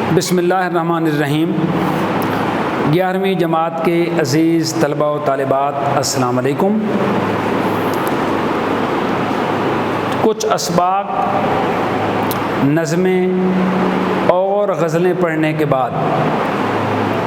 बिस्मिल्लाहिर्रहमानिर्रहीम। 11वीं जमात के अज़ीज़ तलबा व तालिबात, अस्सलाम वालेकुम। कुछ असबाक, नज़में और गज़लें पढ़ने के बाद,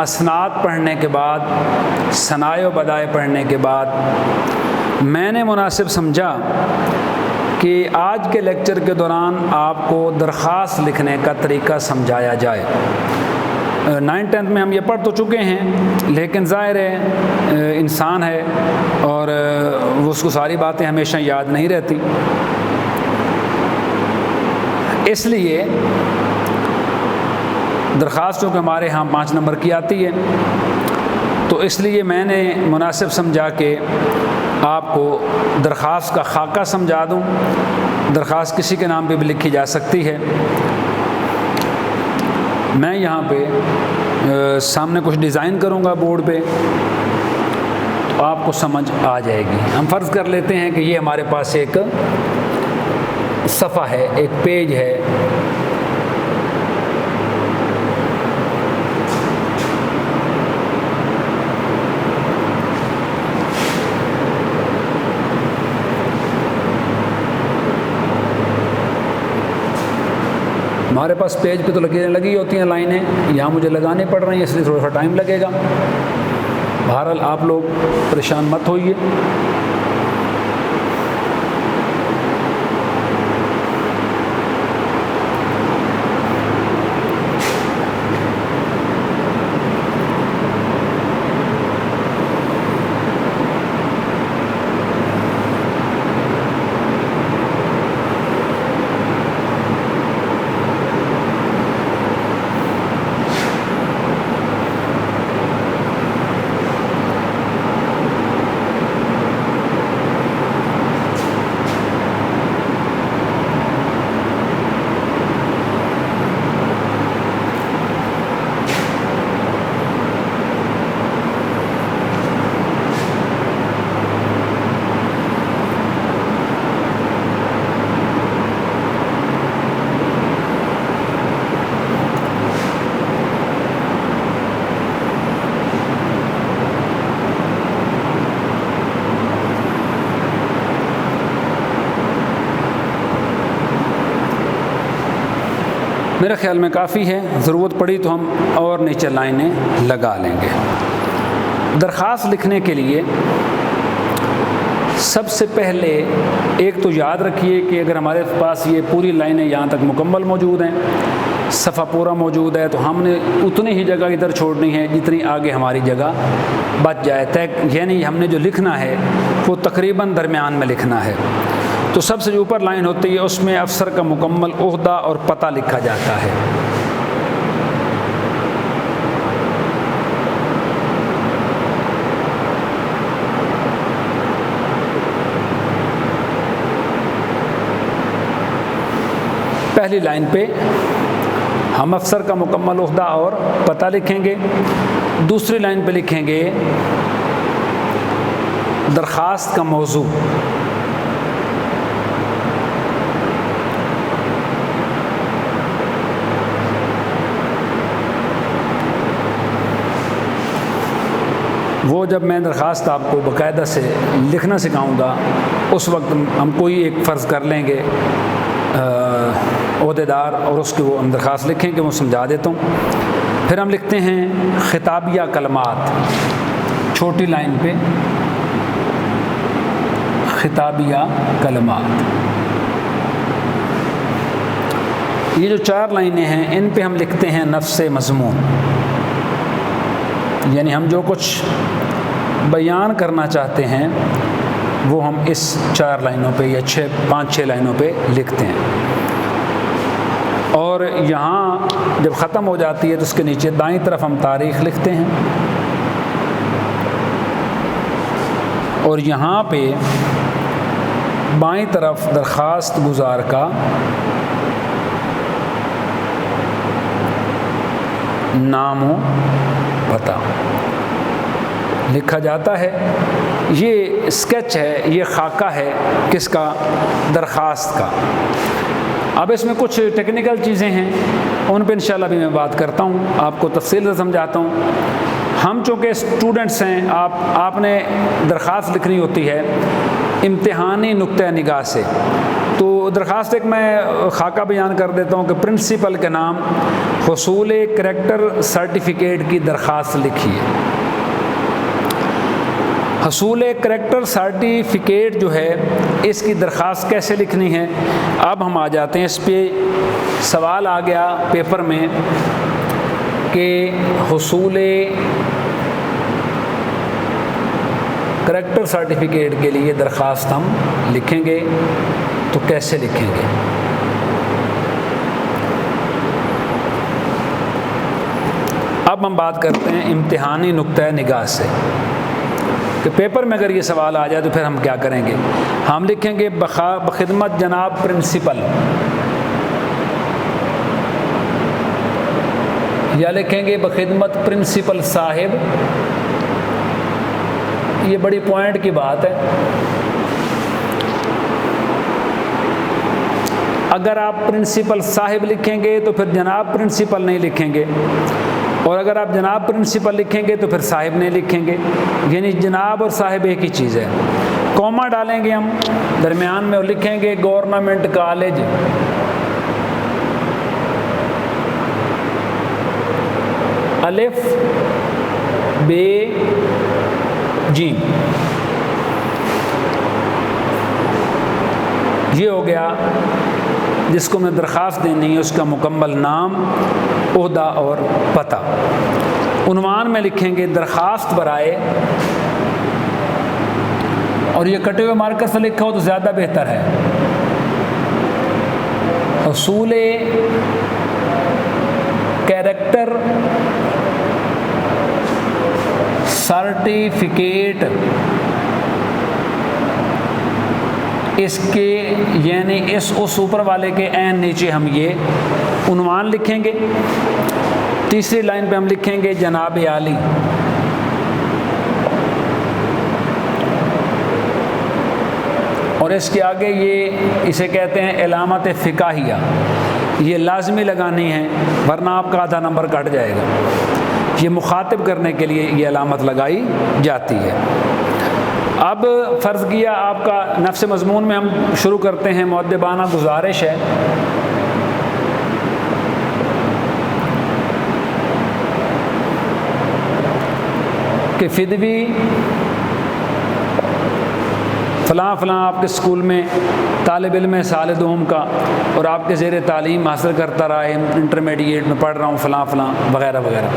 असनाद पढ़ने के बाद, सनाए व बदाए पढ़ने के बाद मैंने मुनासिब समझा कि आज के लेक्चर के दौरान आपको दरख्वास्त लिखने का तरीका समझाया जाए। 9th-10th में हम ये पढ़ तो चुके हैं, लेकिन ज़ाहिर है इंसान है और उसको सारी बातें हमेशा याद नहीं रहती। इसलिए दरख्वास्त चूँकि हमारे यहाँ 5 नंबर की आती है, तो इसलिए मैंने मुनासिब समझा कि आपको दरख्वास्त का खाका समझा दूँ। दरख्वास्त किसी के नाम पे भी लिखी जा सकती है। मैं यहाँ पे सामने कुछ डिज़ाइन करूँगा बोर्ड पे, तो आपको समझ आ जाएगी। हम फ़र्ज़ कर लेते हैं कि ये हमारे पास एक सफ़ा है, एक पेज है। हमारे पास पेज पे तो लगी होती हैं लाइनें, यहाँ मुझे लगाने पड़ रही हैं, इसलिए थोड़ा सा टाइम लगेगा। बहरहाल आप लोग परेशान मत होइए। मेरे ख़्याल में काफ़ी है, ज़रूरत पड़ी तो हम और नीचे लाइनें लगा लेंगे। दरख्वास्त लिखने के लिए सबसे पहले एक तो याद रखिए कि अगर हमारे पास ये पूरी लाइनें यहाँ तक मुकम्मल मौजूद हैं, सफ़ा पूरा मौजूद है, तो हमने उतनी ही जगह इधर छोड़नी है जितनी आगे हमारी जगह बच जाए। तय यानी हमने जो लिखना है वो तकरीबन दरमियान में लिखना है। तो सबसे जो ऊपर लाइन होती है उसमें अफसर का मुकम्मल ओहदा और पता लिखा जाता है। पहली लाइन पे हम अफसर का मुकम्मल ओहदा और पता लिखेंगे। दूसरी लाइन पे लिखेंगे दरख्वास्त का मौजू। वो जब मैं दरख्वास्त आपको बाकायदा से लिखना सिखाऊंगा, उस वक्त हम कोई एक फ़र्ज़ कर लेंगे ओहदेदार, और उसकी वो हम दरख्वास्त लिखेंगे, वो समझा देता हूँ। फिर हम लिखते हैं खिताबिया कलमात। छोटी लाइन पे खिताबिया कलमात। ये जो 4 लाइनें हैं, इन पे हम लिखते हैं नफ्स मज़मून, यानी हम जो कुछ बयान करना चाहते हैं वो हम इस 4 लाइनों पे या 5-6 लाइनों पे लिखते हैं। और यहाँ जब ख़त्म हो जाती है तो उसके नीचे दाईं तरफ हम तारीख़ लिखते हैं, और यहाँ पे बाईं तरफ दरख्वास्त गुज़ार का नाम व पता लिखा जाता है। ये स्केच है, ये खाका है किसका? दरख्वास्त का। अब इसमें कुछ टेक्निकल चीज़ें हैं, उन पर इंशाल्लाह भी मैं बात करता हूँ, आपको तफसील से समझाता हूँ। हम चूँकि स्टूडेंट्स हैं, आपने दरख्वास्त लिखनी होती है इम्तिहानी नुक्ते निगाह से। तो दरख्वास्त एक मैं खाका बयान कर देता हूँ कि प्रिंसिपल के नाम हुसूल करैक्टर सर्टिफिकेट की दरख्वास्त लिखिए। हुसूल करैक्टर सर्टिफिकेट जो है, इसकी दरख्वास्त कैसे लिखनी है, अब हम आ जाते हैं इस पर। सवाल आ गया पेपर में कि हुसूल करैक्टर सर्टिफिकेट के लिए दरख्वास्त हम लिखेंगे तो कैसे लिखेंगे। अब हम बात करते हैं इम्तिहानी नुक्ता निगाह से कि पेपर में अगर ये सवाल आ जाए तो फिर हम क्या करेंगे। हम लिखेंगे बखिदमत जनाब प्रिंसिपल, या लिखेंगे बखिदमत प्रिंसिपल साहिब। ये बड़ी पॉइंट की बात है। अगर आप प्रिंसिपल साहिब लिखेंगे तो फिर जनाब प्रिंसिपल नहीं लिखेंगे, और अगर आप जनाब प्रिंसिपल लिखेंगे तो फिर साहिब नहीं लिखेंगे, यानी जनाब और साहिब एक ही चीज़ है। कॉमा डालेंगे हम दरमियान में और लिखेंगे गवर्नमेंट कॉलेज, अलिफ बे जी। ये हो गया जिसको मैं दरख्वास्त देनी है उसका मुकम्मल नाम, ओहदा और पता। उन्वान में लिखेंगे दरख्वास्त बराए, और ये कटे हुए मार्कर से लिखा हो तो ज़्यादा बेहतर है। हुसूल कैरेक्टर सर्टिफिकेट, इसके यानी इस उस ऊपर वाले के एन नीचे हम ये उन्वान लिखेंगे। तीसरी लाइन पे हम लिखेंगे जनाब आली, और इसके आगे इसे कहते हैं इलामत फ़िकाहिया। ये लाजमी लगानी है वरना आपका आधा नंबर कट जाएगा। ये मुखातिब करने के लिए ये अलामत लगाई जाती है। अब फ़र्ज़ किया आपका नफ्स मज़मून में हम शुरू करते हैं। मुअद्दिबाना गुजारिश है कि फिदवी फ़लाँ फ़लाँ आपके स्कूल में तालिब इल्म है साल दोम का, और आपके ज़ेर तालीम हासिल करता रहा है, इंटरमीडिएट में पढ़ रहा हूँ फ़लाँ फ़लाँ वगैरह वगैरह।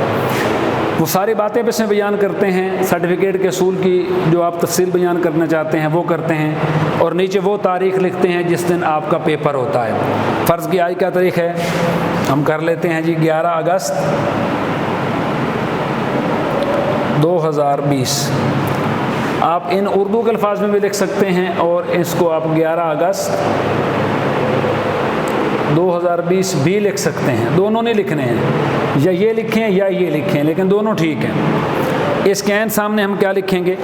वो सारी बातें इसमें बयान करते हैं। सर्टिफिकेट के असूल की जो आप तफसील बयान करना चाहते हैं वो करते हैं, और नीचे वो तारीख़ लिखते हैं जिस दिन आपका पेपर होता है। फ़र्ज़ की आज क्या तारीख़ है, हम कर लेते हैं जी 11 अगस्त 2020। आप इन उर्दू के अल्फाज में भी लिख सकते हैं और इसको आप 11 अगस्त 2020 भी लिख सकते हैं। दोनों नहीं लिखने हैं, या ये लिखें या ये लिखें, लेकिन दोनों ठीक हैं। इसके एन सामने हम क्या लिखेंगे,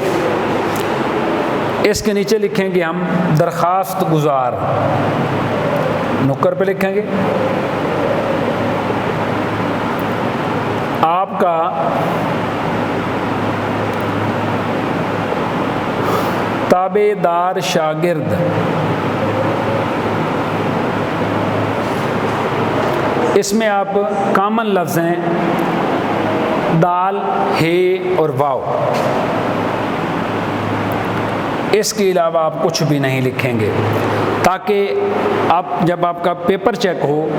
इसके नीचे लिखेंगे हम दरख्वास्त गुजार, नुक्कर पे लिखेंगे आपका ताबेदार शागिर्द। इसमें आप कॉमन लफ्ज़ हैं दाल, हे और वाव। इसके अलावा आप कुछ भी नहीं लिखेंगे, ताकि आप जब आपका पेपर चेक हो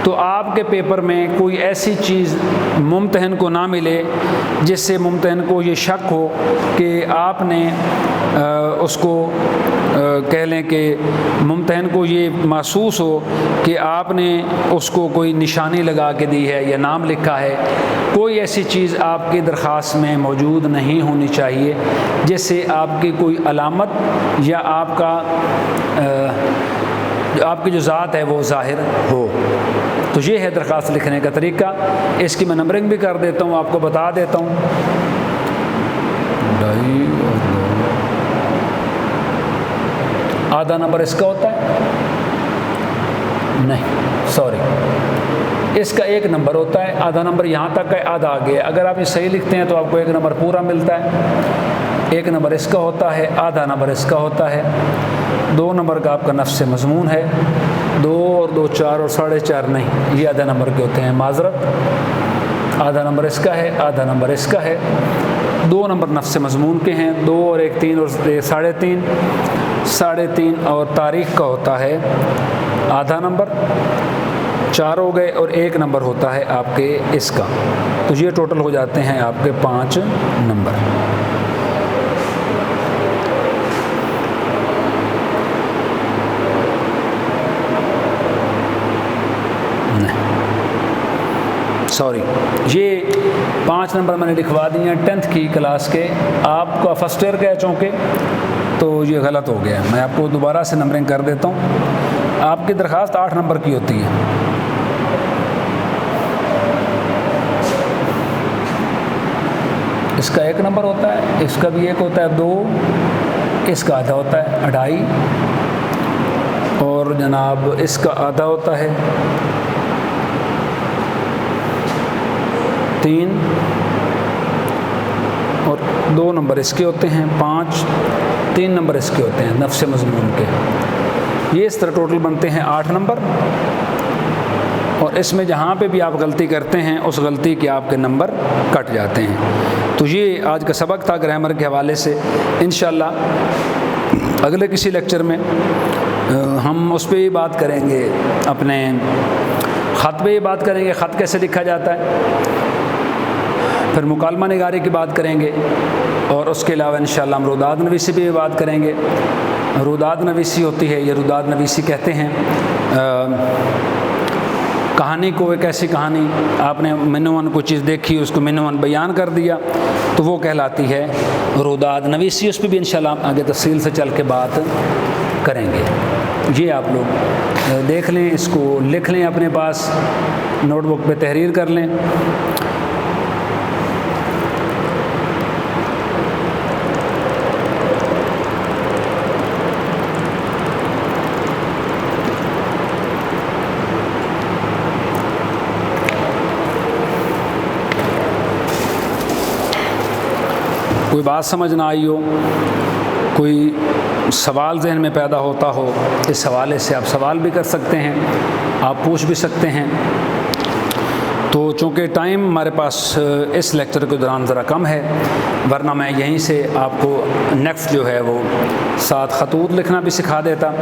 तो आपके पेपर में कोई ऐसी चीज़ मुम्तहन को ना मिले जिससे मुम्तहन को ये शक हो कि आपने उसको कह लें कि मुम्तहन को ये महसूस हो कि आपने उसको कोई निशानी लगा के दी है या नाम लिखा है। कोई ऐसी चीज़ आपकी दरख्वास्त में मौजूद नहीं होनी चाहिए जिससे आपकी कोई अलामत या आपकी जो ज़ात है वो ज़ाहिर हो। तो ये है दरख्वास्त लिखने का तरीका। इसकी मैं नंबरिंग भी कर देता हूँ, आपको बता देता हूँ। आधा नंबर इसका होता है, नहीं, सॉरी, इसका 1 नंबर होता है, आधा नंबर यहाँ तक है, आधा आगे है। अगर आप ये सही लिखते हैं तो आपको 1 नंबर पूरा मिलता है। 1 नंबर इसका होता है, आधा नंबर इसका होता है। 2 नंबर का आपका नफ्स मज़मून है। 2 और 2 4 और 4.5 नहीं, ये आधा नंबर के होते हैं, माजरत। आधा नंबर इसका है, आधा नंबर इसका है। 2 नंबर नफ्स मज़मून के हैं, 2 और 1 3 और 3.5, 3.5 और तारीख़ का होता है आधा नंबर। 4 हो गए और 1 नंबर होता है आपके इसका, तो ये टोटल हो जाते हैं आपके 5 नंबर। सॉरी, ये 5 नंबर मैंने लिखवा दिए हैं 10th की क्लास के। आपका फर्स्ट ईयर का चूँकि तो ये गलत हो गया, मैं आपको दोबारा से नंबरिंग कर देता हूँ। आपकी दरख्वास्त 8 नंबर की होती है। इसका 1 नंबर होता है, इसका भी 1 होता है, 2, इसका आधा होता है 2.5, और जनाब इसका आधा होता है 3, और 2 नंबर इसके होते हैं 5, 3 नंबर इसके होते हैं नफ्स मज़मून के। ये इस तरह टोटल बनते हैं 8 नंबर, और इसमें जहाँ पे भी आप गलती करते हैं उस गलती के आपके नंबर कट जाते हैं। तो ये आज का सबक था ग्रामर के हवाले से। इंशाल्लाह अगले किसी लेक्चर में हम उस पर ही बात करेंगे, अपने ख़त पे ही बात करेंगे, ख़त कैसे लिखा जाता है। फिर मुकालमा निगारी की बात करेंगे, और उसके अलावा इंशाल्लाह हम रुदाद नवीसी पे भी बात करेंगे। रुदाद नवीसी होती है, ये रुदाद नवीसी कहते हैं कहानी को, एक ऐसी कहानी आपने मिनवन कोई चीज़ देखी, उसको मिनवन बयान कर दिया, तो वो कहलाती है रुदाद नवीसी। उस पर भी इंशाल्लाह आगे तफसील से चल के बात करेंगे। ये आप लोग देख लें, इसको लिख लें, अपने पास नोटबुक पे तहरीर कर लें। कोई बात समझ ना आई हो, कोई सवाल जहन में पैदा होता हो, इस हवाले से आप सवाल भी कर सकते हैं, आप पूछ भी सकते हैं। तो चूँकि टाइम हमारे पास इस लेक्चर के दौरान ज़रा कम है, वरना मैं यहीं से आपको नेक्स्ट जो है वो 7 खतूत लिखना भी सिखा देता।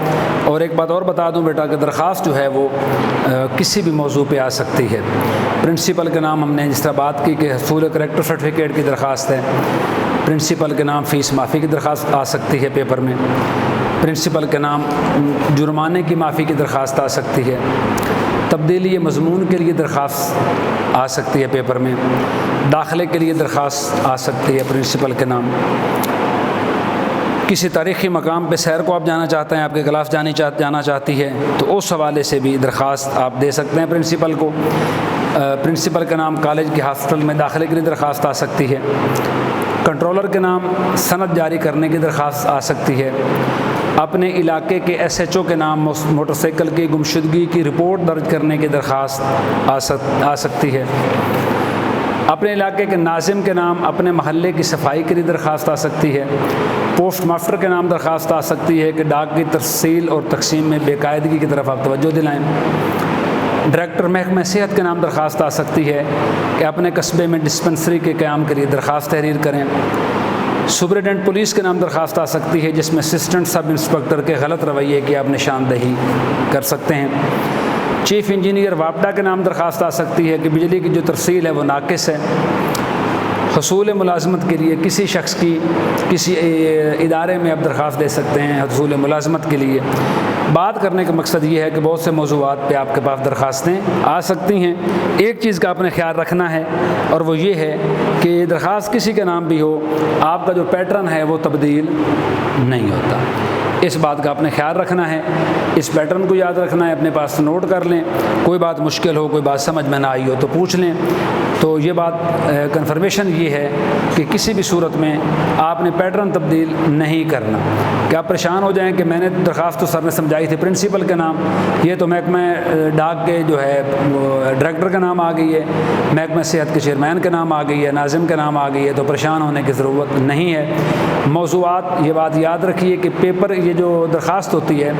और एक बात और बता दूं बेटा कि दरख्वास्त जो है वो किसी भी मौजू पे आ सकती है। प्रिंसिपल के नाम हमने जिस तरह बात की कि हसूल करैक्टर सर्टिफिकेट की दरख्वास्त है, प्रिंसिपल के नाम फ़ीस माफ़ी की दरख्वास्त आ सकती है पेपर में, प्रिंसिपल के नाम जुर्माने की माफ़ी की दरख्वास्त आ सकती है, तब्दीली मज़मून के लिए दरख्वास्त आ सकती है पेपर में, दाखिले के लिए दरख्वास्त आ सकती है प्रिंसिपल के नाम, किसी तारीख़ी मकाम पे सैर को आप जाना चाहते हैं, आपके खिलाफ जाना चाहती है, तो उस हवाले से भी दरख्वास्त आप दे सकते हैं प्रिंसिपल को। प्रिंसिपल का नाम कॉलेज के हॉस्टल में दाखिले के लिए दरख्वास्त आ सकती है, कंट्रोलर के नाम सनद जारी करने की दरख्वास्त आ सकती है, अपने इलाके के SHO के नाम मोटरसाइकिल की गुमशुदगी की रिपोर्ट दर्ज करने की दरख्वास्त आ सकती है, अपने इलाके के नाज़िम के नाम अपने महल्ले की सफाई के लिए दरख्वास्त आ सकती है, पोस्ट मास्टर के नाम दरख्वास्त आ सकती है कि डाक की तरसील और तकसीम में बेकायदगी की तरफ आप तवज्जो दिलाएँ, डायरेक्टर महकमा सेहत के नाम दरख्वास्त आ सकती है कि अपने कस्बे में डिस्पेंसरी के क़याम के लिए दरख्वास्त तहरीर करें, सुपरिटेंडेंट पुलिस के नाम दरख्वास्त आ सकती है जिसमें असिस्टेंट सब इंस्पेक्टर के गलत रवैये की आप निशानदही कर सकते हैं, चीफ़ इंजीनियर वापडा के नाम दरख्वास्त आ सकती है कि बिजली की जो तरसील है वो नाकिस है, हसूल मुलाजमत के लिए किसी शख्स की किसी इदारे में आप दरख्वास्त दे सकते हैं हसूल मुलाजमत के लिए। बात करने का मकसद ये है कि बहुत से मौज़ूआत पे आपके पास दरख्वास्तें आ सकती हैं। एक चीज़ का आपने ख्याल रखना है और वो ये है कि दरख्वास्त किसी के नाम भी हो, आपका जो पैटर्न है वो तब्दील नहीं होता। इस बात का आपने ख्याल रखना है, इस पैटर्न को याद रखना है, अपने पास नोट कर लें। कोई बात मुश्किल हो, कोई बात समझ में ना आई हो तो पूछ लें। तो ये बात कंफर्मेशन ये है कि किसी भी सूरत में आपने पैटर्न तब्दील नहीं करना कि आप परेशान हो जाएं कि मैंने दरख्वास्त तो सर ने समझाई थी प्रिंसिपल का नाम, ये तो महकमा डाक के जो है डायरेक्टर का नाम आ गई है, महकमा सेहत के चेयरमैन का नाम आ गई है, नाज़िम का नाम आ गई है, तो परेशान होने की ज़रूरत नहीं है। मौज़ूआत ये बात याद रखिए कि पेपर ये जो दरख्वास्त होती है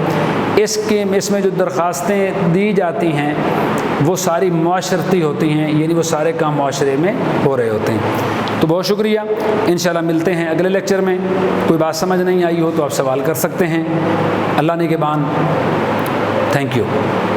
इसमें जो दरख्वास्तें दी जाती हैं वो सारी मुआशरती होती हैं, यानी वो सारे काम मुआशरे में हो रहे होते हैं। तो बहुत शुक्रिया, इंशाल्लाह मिलते हैं अगले लेक्चर में। कोई बात समझ नहीं आई हो तो आप सवाल कर सकते हैं। अल्लाह ने के बान, थैंक यू।